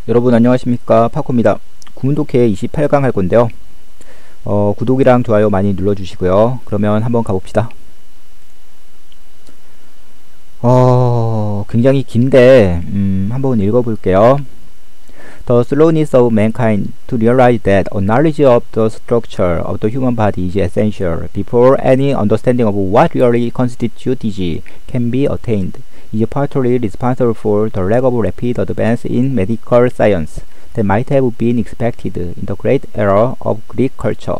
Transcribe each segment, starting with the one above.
여러분 안녕하십니까, 파코입니다. 구문독해 28강 할 건데요. 구독이랑 좋아요 많이 눌러주시고요. 그러면 한번 가봅시다. 굉장히 긴데 한번 읽어볼게요. The slowness of mankind to realize that a knowledge of the structure of the human body is essential before any understanding of what really constitutes disease can be attained is partly responsible for the lack of rapid advance in medical science that might have been expected in the great era of Greek culture.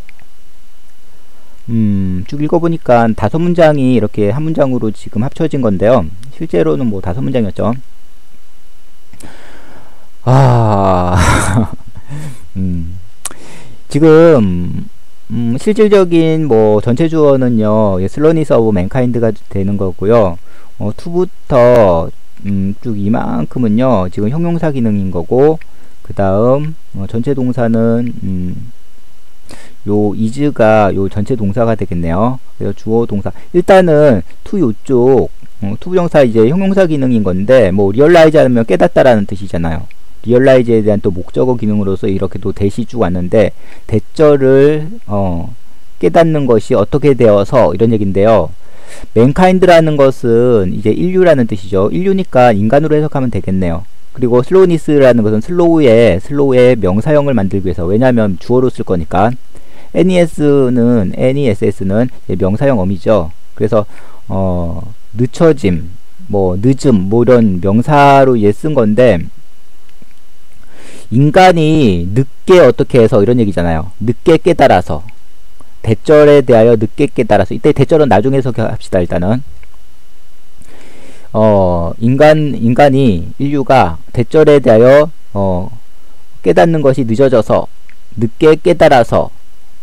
쭉 읽어보니까 5문장이 이렇게 한 문장으로 지금 합쳐진 건데요. 실제로는 뭐 5문장이었죠. 지금 실질적인 뭐 전체 주어는요, 슬로니스 오브 맨카인드가 되는 거고요. to부터 쭉 이만큼은요 지금 형용사 기능인 거고, 그 다음 전체 동사는 요 is가 요 전체 동사가 되겠네요. 그래서 주어 동사, 일단은 to 요쪽 to 부정사 이제 형용사 기능인 건데, 뭐 realize 하면 깨닫다라는 뜻이잖아요. realize에 대한 또 목적어 기능으로서 이렇게 또 대시 쭉 왔는데, 대절을 깨닫는 것이 어떻게 되어서 이런 얘긴데요. mankind라는 것은 이제 인류라는 뜻이죠. 인류니까 인간으로 해석하면 되겠네요. 그리고 슬로우니스라는 것은 슬로우의 명사형을 만들기 위해서, 왜냐하면 주어로 쓸 거니까. ness는 명사형 어미죠. 그래서 늦춰짐, 뭐 늦음, 뭐 이런 명사로 이제 쓴 건데, 인간이 늦게 어떻게 해서 이런 얘기잖아요. 늦게 깨달아서, 대절에 대하여 늦게 깨달아서. 이때 대절은 나중에 해석합시다. 일단은 인류가 대절에 대하여 깨닫는 것이 늦어져서, 늦게 깨달아서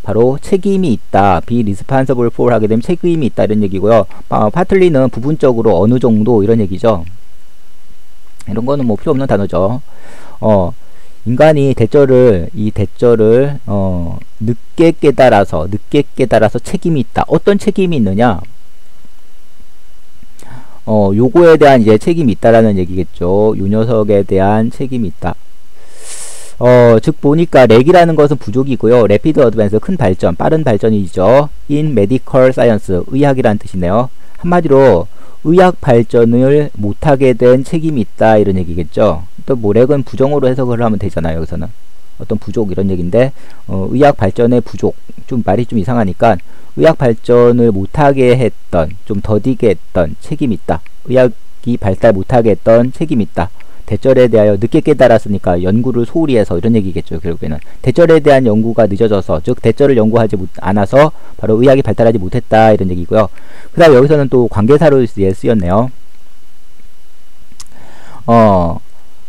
바로 책임이 있다. be responsible for 하게 되면 책임이 있다, 이런 얘기고요. partly는 부분적으로 어느 정도 이런 얘기죠. 이런 거는 뭐 필요 없는 단어죠. 인간이 대절을 늦게 깨달아서 책임이 있다. 어떤 책임이 있느냐? 요거에 대한 이제 책임이 있다라는 얘기겠죠. 요 녀석에 대한 책임이 있다. 즉 보니까 렉이라는 것은 부족이고요. rapid advance, 큰 발전, 빠른 발전이죠. in medical science, 의학이라는 뜻이네요. 한마디로 의학 발전을 못하게 된 책임이 있다, 이런 얘기겠죠. 또 뭐 렉은 부정어로 해석을 하면 되잖아요. 여기서는 어떤 부족 이런 얘기인데, 의학 발전의 부족, 좀 말이 좀 이상하니까 의학 발전을 못하게 했던, 좀 더디게 했던 책임이 있다. 의학이 발달 못하게 했던 책임이 있다. 대절에 대하여 늦게 깨달았으니까 연구를 소홀히 해서 이런 얘기겠죠. 결국에는 대절에 대한 연구가 늦어져서, 즉 대절을 연구하지 않아서 바로 의학이 발달하지 못했다, 이런 얘기고요. 그 다음에 여기서는 또 관계사로 쓰였네요.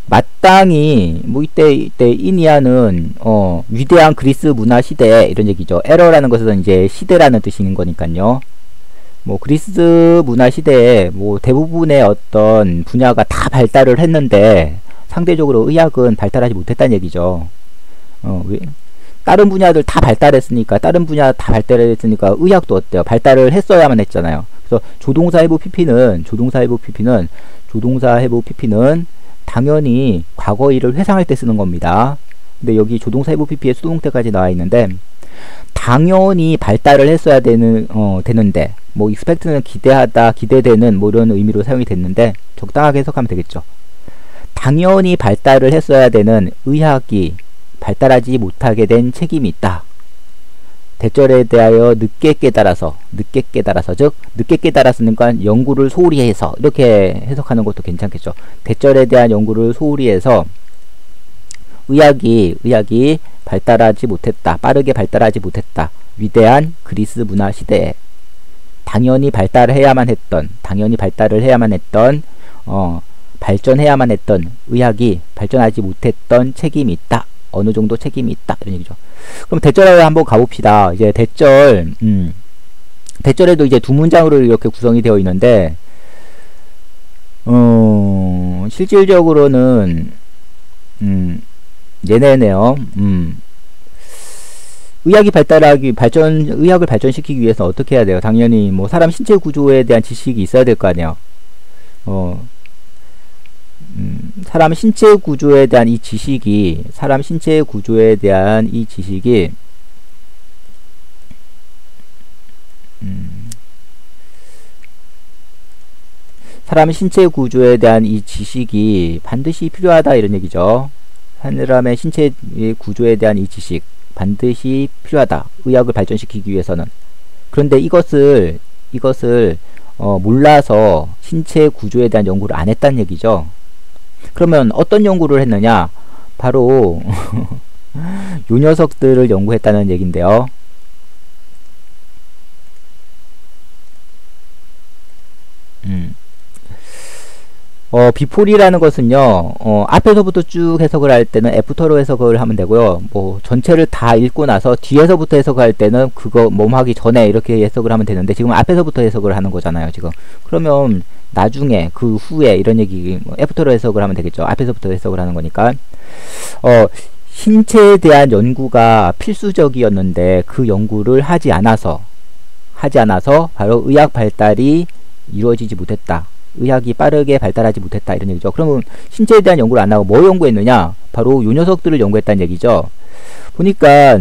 마땅히 뭐 이때 이니아는 위대한 그리스 문화 시대, 이런 얘기죠. 에러라는 것은 이제 시대라는 뜻인 거니까요. 뭐 그리스 문화 시대에 뭐 대부분의 어떤 분야가 다 발달을 했는데, 상대적으로 의학은 발달하지 못했다는 얘기죠. 다른 분야들 다 발달했으니까 의학도 어때요? 발달을 했어야만 했잖아요. 그래서 조동사 해부 PP는 당연히 과거일을 회상할 때 쓰는 겁니다. 근데 여기 조동사 해부 PP에 수동태까지 나와 있는데, 당연히 발달을 했어야 되는데, 뭐 expect는 기대하다, 기대되는, 뭐 이런 의미로 사용이 됐는데, 적당하게 해석하면 되겠죠. 당연히 발달을 했어야 되는 의학이 발달하지 못하게 된 책임이 있다. 대절에 대하여 늦게 깨달아서, 즉 늦게 깨달았으니까 연구를 소홀히 해서, 이렇게 해석하는 것도 괜찮겠죠. 대절에 대한 연구를 소홀히 해서 의학이 발달하지 못했다, 빠르게 발달하지 못했다. 위대한 그리스 문화 시대에 당연히 발달해야만 했던, 발전해야만 했던 의학이 발전하지 못했던 책임이 있다. 어느 정도 책임이 있다, 이런 얘기죠. 그럼 대절에 한번 가봅시다. 이제 대절에도 이제 2문장으로 이렇게 구성이 되어 있는데, 실질적으로는 얘네네요. 의학을 발전시키기 위해서 어떻게 해야 돼요? 당연히 뭐 사람 신체 구조에 대한 지식이 있어야 될 거 아니에요. 사람 신체 구조에 대한 이 지식이, 사람 신체 구조에 대한 이 지식이, 사람 신체 구조에 대한 이 지식이 반드시 필요하다 이런 얘기죠. 사람의 신체 구조에 대한 이 지식 반드시 필요하다. 의학을 발전시키기 위해서는. 그런데 이것을 몰라서 신체 구조에 대한 연구를 안 했다는 얘기죠. 그러면 어떤 연구를 했느냐? 바로 요 녀석들을 연구했다는 얘기인데요. 비폴이라는 것은요, 앞에서부터 쭉 해석을 할 때는 애프터로 해석을 하면 되고요. 뭐, 전체를 다 읽고 나서 뒤에서부터 해석할 때는 그거 몸하기 전에 이렇게 해석을 하면 되는데, 지금 앞에서부터 해석을 하는 거잖아요, 지금. 그러면 나중에, 그 후에 이런 얘기, 애프터로 해석을 하면 되겠죠. 앞에서부터 해석을 하는 거니까. 신체에 대한 연구가 필수적이었는데, 그 연구를 하지 않아서 바로 의학 발달이 이루어지지 못했다. 의학이 빠르게 발달하지 못했다 이런 얘기죠. 그러면 신체에 대한 연구를 안 하고 뭐 연구했느냐? 바로 요 녀석들을 연구했다는 얘기죠. 보니까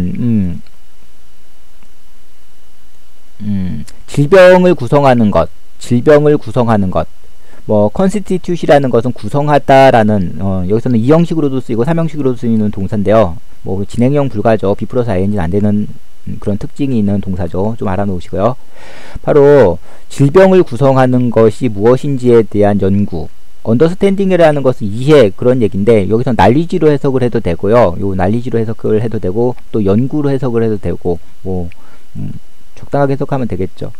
질병을 구성하는 것, 뭐 constitute이라는 것은 구성하다라는 여기서는 2형식으로도 쓰이고 3형식으로도 쓰이는 동사인데요. 뭐 진행형 불가죠. B 플러스 ing는 안 되는 그런 특징이 있는 동사죠. 좀 알아놓으시고요. 바로 질병을 구성하는 것이 무엇인지에 대한 연구, 언더스탠딩이라는 것은 이해 그런 얘기인데 여기서 난리지로 해석을 해도 되고요. 요 난리지로 해석을 해도 되고 또 연구로 해석을 해도 되고 뭐 적당하게 해석하면 되겠죠.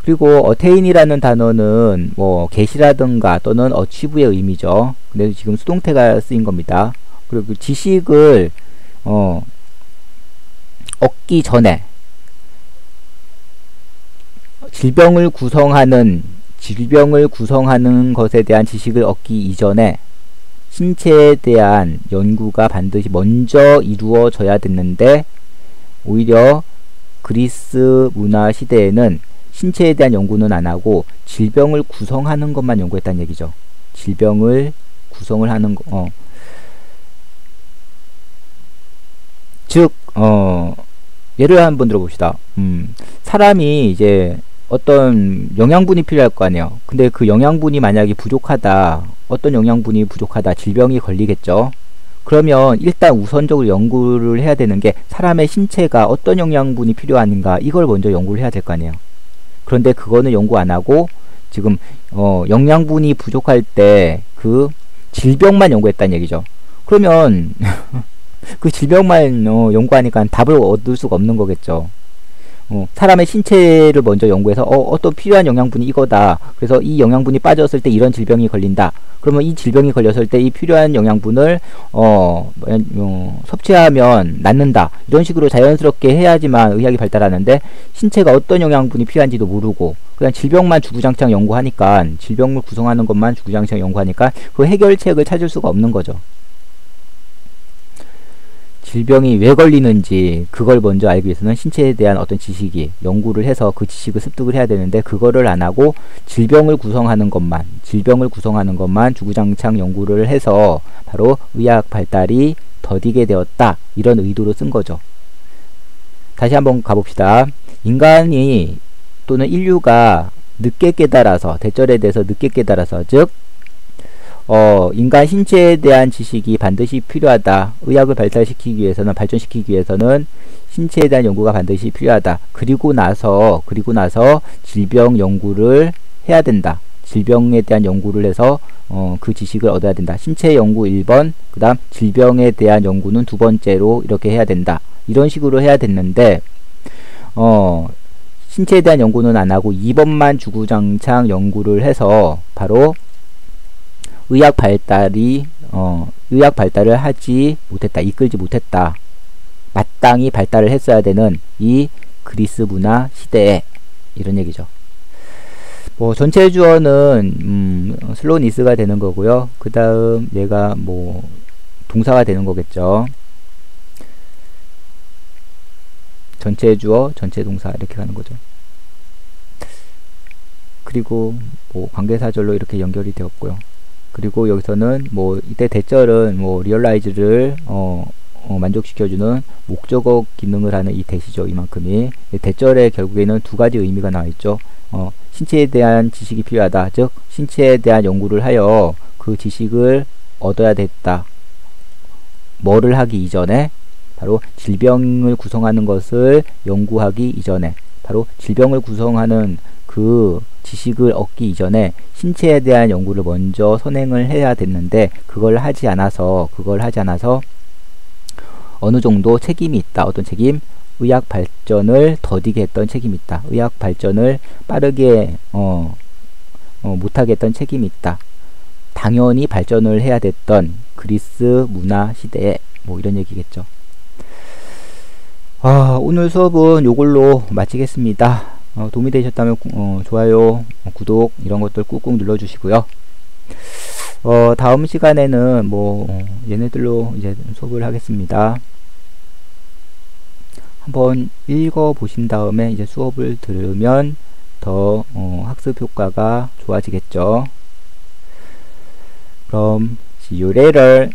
그리고 어테인이라는 단어는 뭐 get이라든가 또는 achieve의 의미죠. 근데 지금 수동태가 쓰인 겁니다. 그리고 지식을 얻기 전에 질병을 구성하는 것에 대한 지식을 얻기 이전에 신체에 대한 연구가 반드시 먼저 이루어져야 됐는데 오히려 그리스 문화 시대에는 신체에 대한 연구는 안 하고 질병을 구성하는 것만 연구했다는 얘기죠. 질병을 구성을 하는 거. 즉, 예를 한번 들어봅시다. 사람이 이제 어떤 영양분이 필요할 거 아니에요. 근데 그 영양분이 만약에 부족하다, 어떤 영양분이 부족하다, 질병이 걸리겠죠. 그러면 일단 우선적으로 연구를 해야 되는 게 사람의 신체가 어떤 영양분이 필요한가, 이걸 먼저 연구를 해야 될 거 아니에요. 그런데 그거는 연구 안 하고 지금 영양분이 부족할 때 그 질병만 연구했다는 얘기죠. 그러면 그 질병만 연구하니까 답을 얻을 수가 없는 거겠죠. 사람의 신체를 먼저 연구해서 어떤 필요한 영양분이 이거다. 그래서 이 영양분이 빠졌을 때 이런 질병이 걸린다. 그러면 이 질병이 걸렸을 때 이 필요한 영양분을 섭취하면 낫는다. 이런 식으로 자연스럽게 해야지만 의학이 발달하는데 신체가 어떤 영양분이 필요한지도 모르고 그냥 질병만 주구장창 연구하니까 질병을 구성하는 것만 주구장창 연구하니까 그 해결책을 찾을 수가 없는 거죠. 질병이 왜 걸리는지 그걸 먼저 알기 위해서는 신체에 대한 어떤 지식이 연구를 해서 그 지식을 습득을 해야 되는데 그거를 안 하고 질병을 구성하는 것만 주구장창 연구를 해서 바로 의학 발달이 더디게 되었다. 이런 의도로 쓴 거죠. 다시 한번 가봅시다. 인간이 또는 인류가 늦게 깨달아서 대절에 대해서 늦게 깨달아서 즉 인간 신체에 대한 지식이 반드시 필요하다. 의학을 발전시키기 위해서는 신체에 대한 연구가 반드시 필요하다. 그리고 나서 질병 연구를 해야 된다. 질병에 대한 연구를 해서 그 지식을 얻어야 된다. 신체 연구 1번, 그 다음 질병에 대한 연구는 2번째로 이렇게 해야 된다. 이런 식으로 해야 됐는데 신체에 대한 연구는 안 하고 2번만 주구장창 연구를 해서 바로 의학 발달을 하지 못했다. 이끌지 못했다. 마땅히 발달을 했어야 되는 이 그리스 문화 시대에 이런 얘기죠. 뭐 전체 주어는 슬로니스가 되는 거고요. 그 다음 얘가 뭐 동사가 되는 거겠죠. 전체 주어, 전체 동사 이렇게 가는 거죠. 그리고 뭐 관계사절로 이렇게 연결이 되었고요. 그리고 여기서는 뭐 이때 대절은 뭐 realize를 만족시켜주는 목적어 기능을 하는 이 대시죠. 이만큼이. 대절에 결국에는 두 가지 의미가 나와 있죠. 신체에 대한 지식이 필요하다. 즉 신체에 대한 연구를 하여 그 지식을 얻어야 됐다. 뭐를 하기 이전에? 바로 질병을 구성하는 것을 연구하기 이전에, 바로 질병을 구성하는 그 지식을 얻기 이전에 신체에 대한 연구를 먼저 선행을 해야 됐는데 그걸 하지 않아서 어느 정도 책임이 있다. 어떤 책임? 의학 발전을 더디게 했던 책임이 있다. 의학 발전을 빠르게 못하게 했던 책임이 있다. 당연히 발전을 해야 됐던 그리스 문화 시대에, 뭐 이런 얘기겠죠. 오늘 수업은 요걸로 마치겠습니다. 도움이 되셨다면 좋아요, 구독 이런 것들 꾹꾹 눌러주시고요. 다음 시간에는 뭐 얘네들로 이제 수업을 하겠습니다. 한번 읽어 보신 다음에 이제 수업을 들으면 더 학습 효과가 좋아지겠죠. 그럼 see you later.